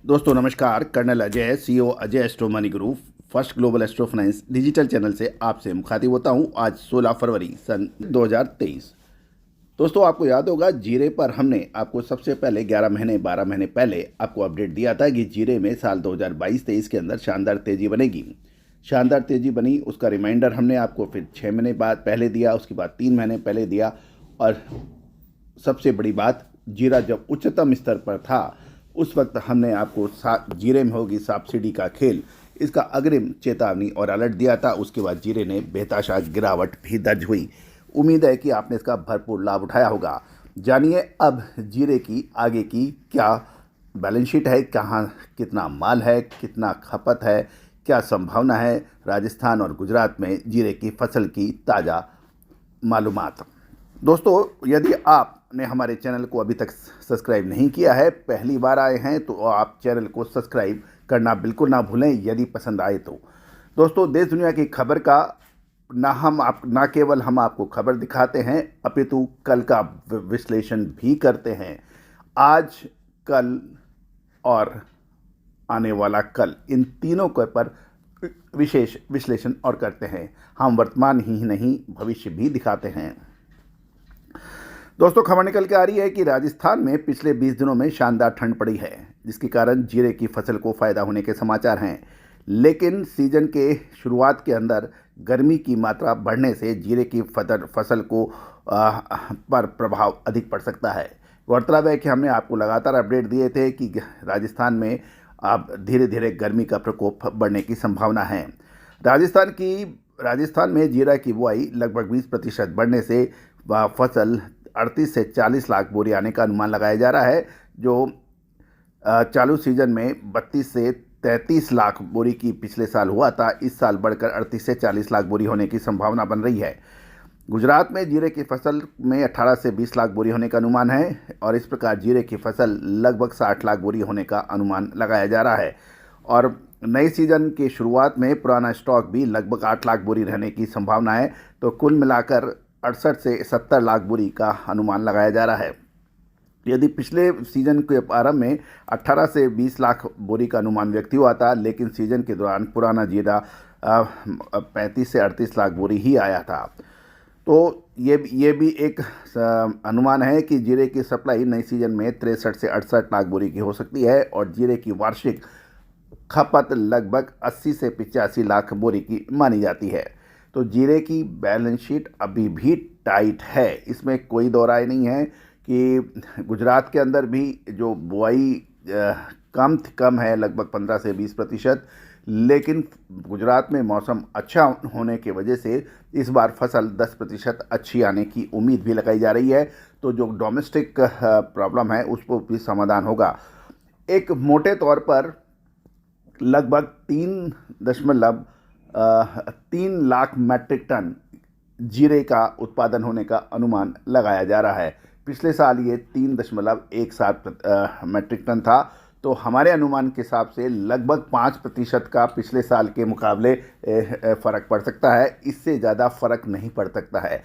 दोस्तों नमस्कार। Colonel Ajay, CEO Ajay astro money group first global astro finance digital channel से आपसे मुखातिब होता हूं। आज 16 फरवरी सन 2023। दोस्तों आपको याद होगा जीरे पर हमने आपको सबसे पहले 11 महीने 12 महीने पहले आपको अपडेट दिया था कि जीरे में साल 2022-23 के अंदर शानदार तेजी बनेगी। शानदार तेजी बनी, उसका रिमाइंडर हमने आपको फिर 6 महीने बाद पहले दिया, उसके बाद 3 महीने पहले दिया। और सबसे बड़ी बात, जीरा जब उच्चतम स्तर पर था उस वक्त हमने आपको जीरे में होगी सब्सिडी का खेल, इसका अग्रिम चेतावनी और अलर्ट दिया था। उसके बाद जीरे ने बेताशा गिरावट भी दर्ज हुई। उम्मीद है कि आपने इसका भरपूर लाभ उठाया होगा। जानिए अब जीरे की आगे की क्या बैलेंस शीट है, कहाँ कितना माल है, कितना खपत है, क्या संभावना है राजस्थान और गुजरात में जीरे की फसल की ताज़ा मालूमात। दोस्तों यदि आपने हमारे चैनल को अभी तक सब्सक्राइब नहीं किया है, पहली बार आए हैं, तो आप चैनल को सब्सक्राइब करना बिल्कुल ना भूलें यदि पसंद आए तो। दोस्तों देश दुनिया की खबर का ना केवल हम आपको खबर दिखाते हैं, अपितु कल का विश्लेषण भी करते हैं। आज, कल और आने वाला कल, इन तीनों के पर विशेष विश्लेषण और करते हैं। हम वर्तमान ही नहीं भविष्य भी दिखाते हैं। दोस्तों खबर निकल के आ रही है कि राजस्थान में पिछले 20 दिनों में शानदार ठंड पड़ी है, जिसके कारण जीरे की फसल को फायदा होने के समाचार हैं। लेकिन सीजन के शुरुआत के अंदर गर्मी की मात्रा बढ़ने से जीरे की फसल को पर प्रभाव अधिक पड़ सकता है। गौरतलब है कि हमने आपको लगातार अपडेट दिए थे कि राजस्थान में अब धीरे धीरे गर्मी का प्रकोप बढ़ने की संभावना है। राजस्थान में जीरा की बुआई लगभग 20% बढ़ने से फसल 38 से 40 लाख बोरी आने का अनुमान लगाया जा रहा है, जो चालू सीजन में 32 से 33 लाख बोरी की पिछले साल हुआ था। इस साल बढ़कर 38 से 40 लाख बोरी होने की संभावना बन रही है। गुजरात में जीरे की फसल में 18 से 20 लाख बोरी होने का अनुमान है और इस प्रकार जीरे की फसल लगभग 60 लाख बोरी होने का अनुमान लगाया जा रहा है। और नए सीजन की शुरुआत में पुराना स्टॉक भी लगभग 8 लाख बोरी रहने की संभावना है। तो कुल मिलाकर 68 से 70 लाख बोरी का अनुमान लगाया जा रहा है। यदि पिछले सीजन के प्रारंभ में 18 से 20 लाख बोरी का अनुमान व्यक्त हुआ था, लेकिन सीजन के दौरान पुराना जीरा 35 से 38 लाख बोरी ही आया था। तो ये भी एक अनुमान है कि जीरे की सप्लाई नए सीजन में 63 से 68 लाख बोरी की हो सकती है और जीरे की वार्षिक खपत लगभग 80 से 85 लाख बोरी की मानी जाती है। तो जीरे की बैलेंस शीट अभी भी टाइट है, इसमें कोई दो राय नहीं है कि गुजरात के अंदर भी जो बुआई कम है, लगभग 15 से 20%, लेकिन गुजरात में मौसम अच्छा होने की वजह से इस बार फसल 10% अच्छी आने की उम्मीद भी लगाई जा रही है। तो जो डोमेस्टिक प्रॉब्लम है उस पर भी समाधान होगा। एक मोटे तौर पर लगभग 3 लाख मैट्रिक टन जीरे का उत्पादन होने का अनुमान लगाया जा रहा है। पिछले साल ये 3.17 मैट्रिक टन था। तो हमारे अनुमान के हिसाब से लगभग 5% का पिछले साल के मुकाबले फ़र्क पड़ सकता है। इससे ज़्यादा फ़र्क नहीं पड़ सकता है।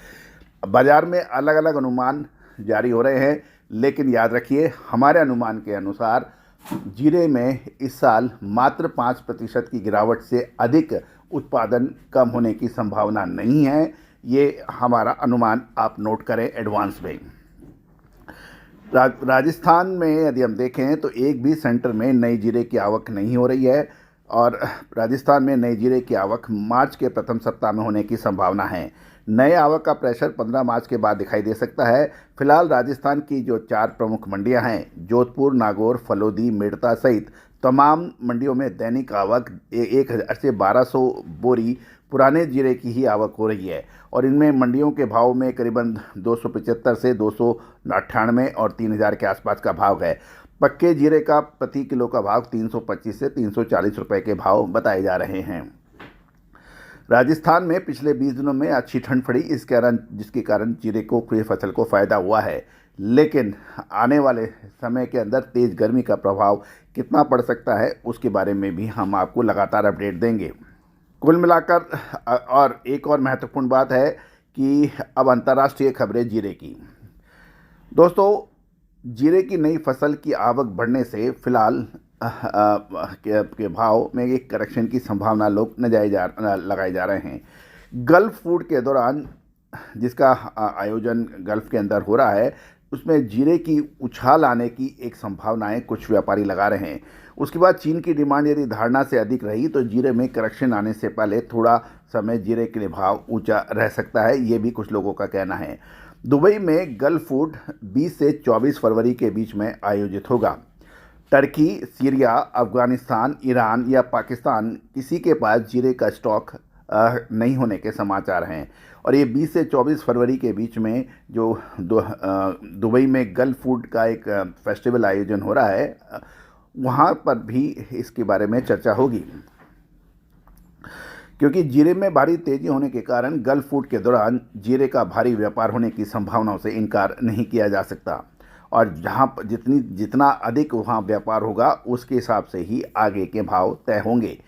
बाज़ार में अलग अलग अनुमान जारी हो रहे हैं, लेकिन याद रखिए हमारे अनुमान के अनुसार जीरे में इस साल मात्र 5% की गिरावट से अधिक उत्पादन कम होने की संभावना नहीं है। ये हमारा अनुमान आप नोट करें एडवांस में। राजस्थान में यदि हम देखें तो एक भी सेंटर में नई जीरे की आवक नहीं हो रही है और राजस्थान में नई जीरे की आवक मार्च के प्रथम सप्ताह में होने की संभावना है। नए आवक का प्रेशर 15 मार्च के बाद दिखाई दे सकता है। फिलहाल राजस्थान की जो 4 प्रमुख मंडियां हैं, जोधपुर, नागौर, फलोदी, मेड़ता सहित तमाम मंडियों में दैनिक आवक 1000 से 1200 बोरी पुराने जीरे की ही आवक हो रही है और इनमें मंडियों के भाव में करीबन 275 से 298 और 3000 के आसपास का भाव है। पक्के जीरे का प्रति किलो का भाव 325 से 340 रुपए के भाव बताए जा रहे हैं। राजस्थान में पिछले 20 दिनों में अच्छी ठंड पड़ी, जिसके कारण जीरे को की फसल को फ़ायदा हुआ है। लेकिन आने वाले समय के अंदर तेज़ गर्मी का प्रभाव कितना पड़ सकता है उसके बारे में भी हम आपको लगातार अपडेट देंगे। कुल मिलाकर और एक और महत्वपूर्ण बात है कि अब अंतर्राष्ट्रीय खबरें जीरे की। दोस्तों जीरे की नई फसल की आवक बढ़ने से फिलहाल के भाव में एक करेक्शन की संभावना लोग लगाए जा रहे हैं। गल्फ फूड के दौरान जिसका आयोजन गल्फ के अंदर हो रहा है, उसमें जीरे की उछाल आने की एक संभावनाएं कुछ व्यापारी लगा रहे हैं। उसके बाद चीन की डिमांड यदि धारणा से अधिक रही तो जीरे में करेक्शन आने से पहले थोड़ा समय जीरे के लिए भाव ऊंचा रह सकता है, ये भी कुछ लोगों का कहना है। दुबई में गल्फ फूड 20 से 24 फरवरी के बीच में आयोजित होगा। टर्की, सीरिया, अफगानिस्तान, ईरान या पाकिस्तान किसी के पास जीरे का स्टॉक नहीं होने के समाचार हैं और ये 20 से 24 फरवरी के बीच में जो दुबई में गल्फ फूड का एक फेस्टिवल आयोजन हो रहा है, वहाँ पर भी इसके बारे में चर्चा होगी। क्योंकि जीरे में भारी तेजी होने के कारण गल्फ फूड के दौरान जीरे का भारी व्यापार होने की संभावनाओं से इनकार नहीं किया जा सकता और जहाँ जितना अधिक वहाँ व्यापार होगा उसके हिसाब से ही आगे के भाव तय होंगे।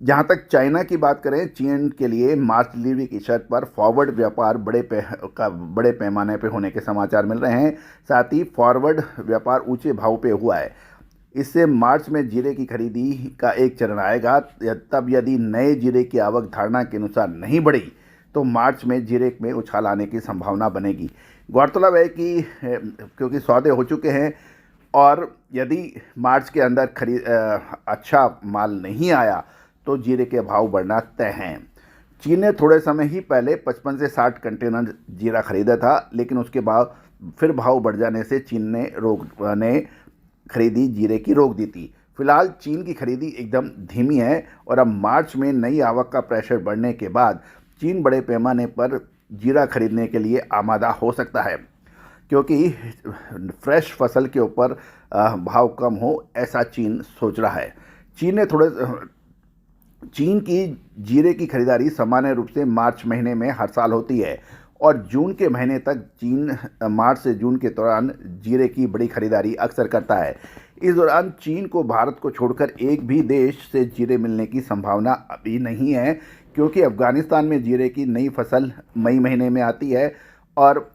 जहाँ तक चाइना की बात करें, चीन के लिए मार्च डिलीवरी की शर्त पर फॉरवर्ड व्यापार बड़े पैमाने पर होने के समाचार मिल रहे हैं। साथ ही फॉरवर्ड व्यापार ऊंचे भाव पे हुआ है। इससे मार्च में जीरे की खरीदी का एक चरण आएगा। तब यदि नए जीरे की आवक धारणा के अनुसार नहीं बढ़ी तो मार्च में जीरे में उछाल आने की संभावना बनेगी। गौरतलब है कि क्योंकि सौदे हो चुके हैं और यदि मार्च के अंदर अच्छा माल नहीं आया तो जीरे के भाव बढ़ना तय हैं। चीन ने थोड़े समय ही पहले 55 से 60 कंटेनर जीरा खरीदा था, लेकिन उसके बाद फिर भाव बढ़ जाने से चीन ने खरीदी जीरे की रोक दी थी। फिलहाल चीन की खरीदी एकदम धीमी है और अब मार्च में नई आवक का प्रेशर बढ़ने के बाद चीन बड़े पैमाने पर जीरा खरीदने के लिए आमादा हो सकता है, क्योंकि फ्रेश फसल के ऊपर भाव कम हो ऐसा चीन सोच रहा है। चीन की जीरे की खरीदारी सामान्य रूप से मार्च महीने में हर साल होती है और जून के महीने तक चीन मार्च से जून के दौरान जीरे की बड़ी खरीदारी अक्सर करता है। इस दौरान चीन को भारत को छोड़कर एक भी देश से जीरे मिलने की संभावना अभी नहीं है, क्योंकि अफ़गानिस्तान में जीरे की नई फसल मई महीने में आती है और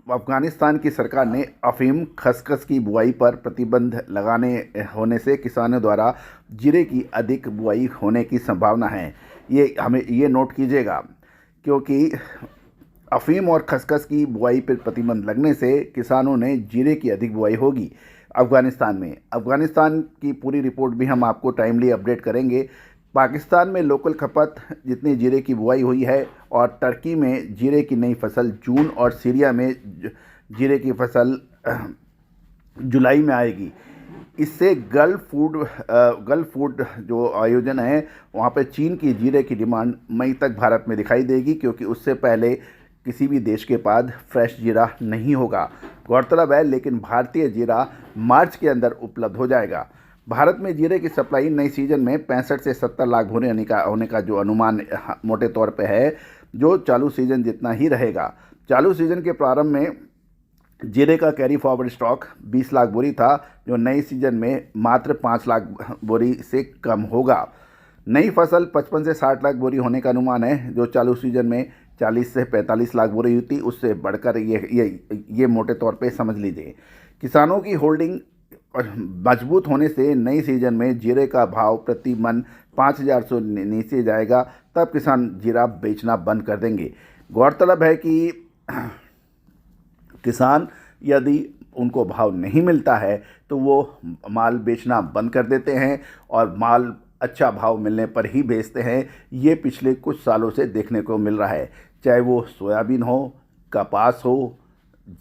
अफ़गानिस्तान की सरकार ने अफ़ीम, खसखस की बुआई पर प्रतिबंध लगाने होने से किसानों द्वारा जीरे की अधिक बुआई होने की संभावना है। ये नोट कीजिएगा, क्योंकि अफ़ीम और खसखस की बुआई पर प्रतिबंध लगने से किसानों ने जीरे की अधिक बुआई होगी अफ़गानिस्तान में। अफ़गानिस्तान की पूरी रिपोर्ट भी हम आपको टाइमली अपडेट करेंगे। पाकिस्तान में लोकल खपत जितनी जीरे की बुआई हुई है और टर्की में जीरे की नई फसल जून और सीरिया में जीरे की फसल जुलाई में आएगी। इससे गल्फ फूड जो आयोजन है वहाँ पे चीन की जीरे की डिमांड मई तक भारत में दिखाई देगी, क्योंकि उससे पहले किसी भी देश के पास फ्रेश जीरा नहीं होगा। गौरतलब है, लेकिन भारतीय जीरा मार्च के अंदर उपलब्ध हो जाएगा। भारत में जीरे की सप्लाई नई सीजन में 65 से 70 लाख होने का जो अनुमान मोटे तौर पे है, जो चालू सीजन जितना ही रहेगा। चालू सीजन के प्रारंभ में जीरे का कैरी फॉरवर्ड स्टॉक 20 लाख बोरी था, जो नई सीजन में मात्र 5 लाख बोरी से कम होगा। नई फसल 55 से 60 लाख बोरी होने का अनुमान है, जो चालू सीजन में 40 से 45 लाख बोरी हुई थी, उससे बढ़कर ये मोटे तौर पे समझ लीजिए। किसानों की होल्डिंग मजबूत होने से नई सीजन में जीरे का भाव प्रति मन 5,000 से नीचे जाएगा, तब किसान जीरा बेचना बंद कर देंगे। गौरतलब है कि किसान यदि उनको भाव नहीं मिलता है तो वो माल बेचना बंद कर देते हैं और माल अच्छा भाव मिलने पर ही बेचते हैं। ये पिछले कुछ सालों से देखने को मिल रहा है, चाहे वो सोयाबीन हो, कपास हो,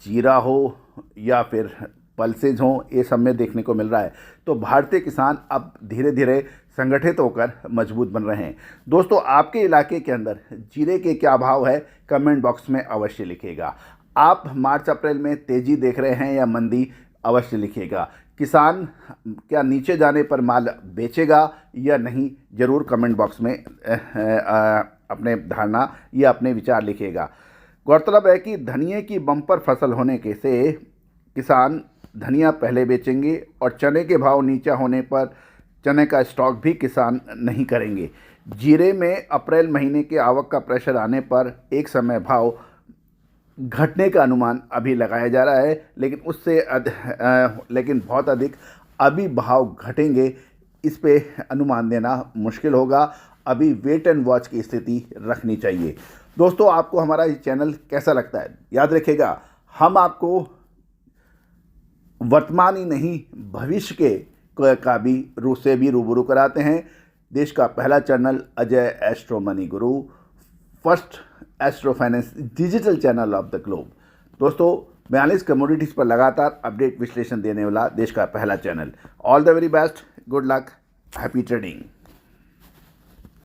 जीरा हो या फिर पल्सेज हों, ये सब में देखने को मिल रहा है। तो भारतीय किसान अब धीरे धीरे संगठित होकर मजबूत बन रहे हैं। दोस्तों, आपके इलाके के अंदर जीरे के क्या भाव है, कमेंट बॉक्स में अवश्य लिखिएगा। आप मार्च अप्रैल में तेज़ी देख रहे हैं या मंदी, अवश्य लिखिएगा। किसान क्या नीचे जाने पर माल बेचेगा या नहीं, ज़रूर कमेंट बॉक्स में अपने धारणा या अपने विचार लिखिएगा। गौरतलब है कि धनिये की बम्पर फसल होने के से किसान धनिया पहले बेचेंगे और चने के भाव नीचा होने पर चने का स्टॉक भी किसान नहीं करेंगे। जीरे में अप्रैल महीने के आवक का प्रेशर आने पर एक समय भाव घटने का अनुमान अभी लगाया जा रहा है, लेकिन बहुत अधिक अभी भाव घटेंगे इस पे अनुमान देना मुश्किल होगा। अभी वेट एंड वॉच की स्थिति रखनी चाहिए। दोस्तों, आपको हमारा ये चैनल कैसा लगता है? याद रखिएगा, हम आपको वर्तमान ही नहीं भविष्य के का भी से भी रूबरू कराते हैं। देश का पहला channel Ajay astro money Guru, first astro finance digital channel of the globe. दोस्तों, 42 कमोडिटीज़ पर लगातार अपडेट विश्लेषण देने वाला देश का पहला channel. All the very best, good luck, happy trading.